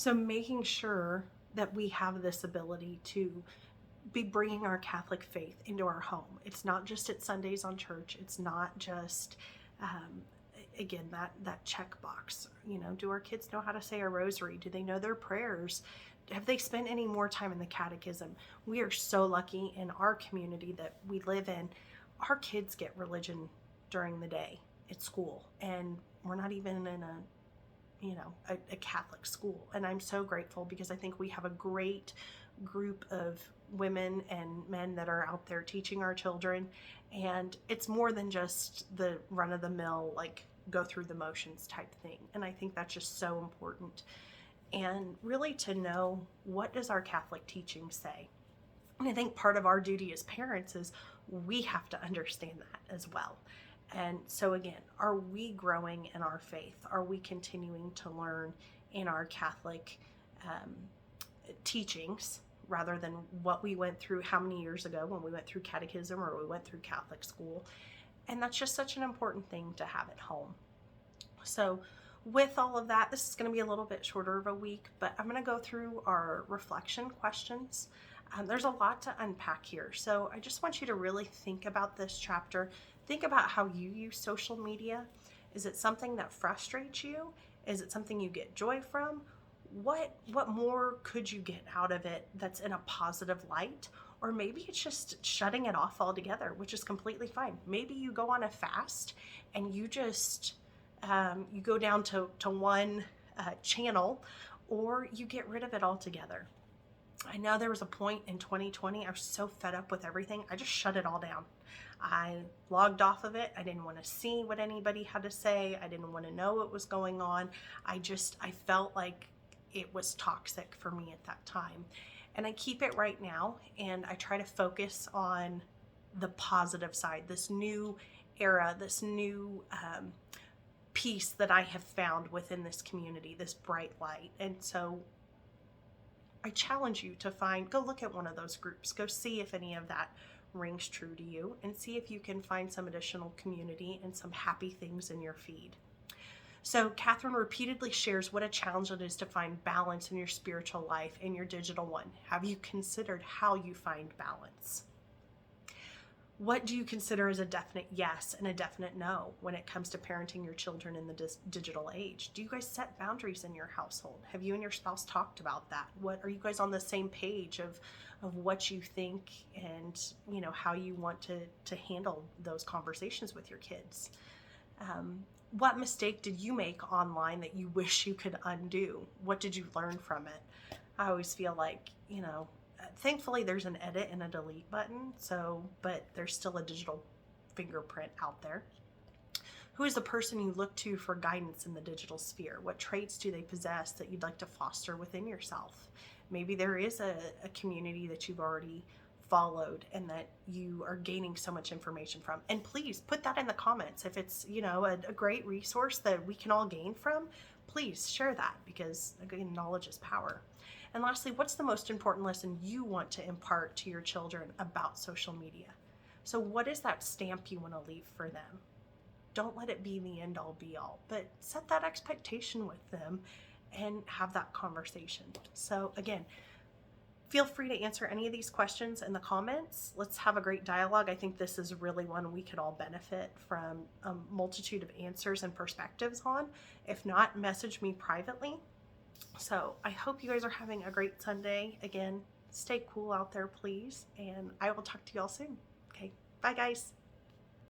So making sure that we have this ability to be bringing our Catholic faith into our home. It's not just at Sundays on church. It's not just, um, again, that checkbox. Do our kids know how to say a rosary? Do they know their prayers? Have they spent any more time in the catechism? We are so lucky in our community that we live in. Our kids get religion during the day at school, and we're not even in a Catholic school. And I'm so grateful because I think we have a great group of women and men that are out there teaching our children. And it's more than just the run of the mill, like go through the motions type thing. And I think that's just so important. And really to know, what does our Catholic teaching say? And I think part of our duty as parents is we have to understand that as well. And so again, are we growing in our faith? Are we continuing to learn in our Catholic teachings rather than what we went through how many years ago when we went through catechism or we went through Catholic school? And that's just such an important thing to have at home. So with all of that, this is going to be a little bit shorter of a week, but I'm going to go through our reflection questions. There's a lot to unpack here. So I just want you to really think about this chapter. Think about how you use social media. Is it something that frustrates you? Is it something you get joy from? What more could you get out of it that's in a positive light? Or maybe it's just shutting it off altogether, which is completely fine. Maybe you go on a fast and you just you go down to one channel, or you get rid of it altogether. I know there was a point in 2020, I was so fed up with everything, I just shut it all down. I logged off of it. I didn't want to see what anybody had to say. I didn't want to know what was going on. I felt like it was toxic for me at that time. And I keep it right now, and I try to focus on the positive side, this new era, this new peace that I have found within this community, this bright light. And so I challenge you to go look at one of those groups, go see if any of that rings true to you, and see if you can find some additional community and some happy things in your feed. So Kathryn repeatedly shares what a challenge it is to find balance in your spiritual life and your digital one. Have you considered how you find balance? What do you consider as a definite yes and a definite no when it comes to parenting your children in the digital age? Do you guys set boundaries in your household? Have you and your spouse talked about that? Are you guys on the same page of what you think and how you want to handle those conversations with your kids? What mistake did you make online that you wish you could undo? What did you learn from it? I always feel like, thankfully there's an edit and a delete button, but there's still a digital fingerprint out there. Who is the person you look to for guidance in the digital sphere? What traits do they possess that you'd like to foster within yourself? Maybe there is a community that you've already followed and that you are gaining so much information from. And please put that in the comments. If it's, a great resource that we can all gain from, please share that, because again, knowledge is power. And lastly, what's the most important lesson you want to impart to your children about social media? So what is that stamp you want to leave for them? Don't let it be the end all be all, but set that expectation with them and have that conversation. So again, feel free to answer any of these questions in the comments. Let's have a great dialogue. I think this is really one we could all benefit from a multitude of answers and perspectives on. If not, message me privately. So I hope you guys are having a great Sunday. Again, stay cool out there, please. And I will talk to you all soon. Okay, bye guys.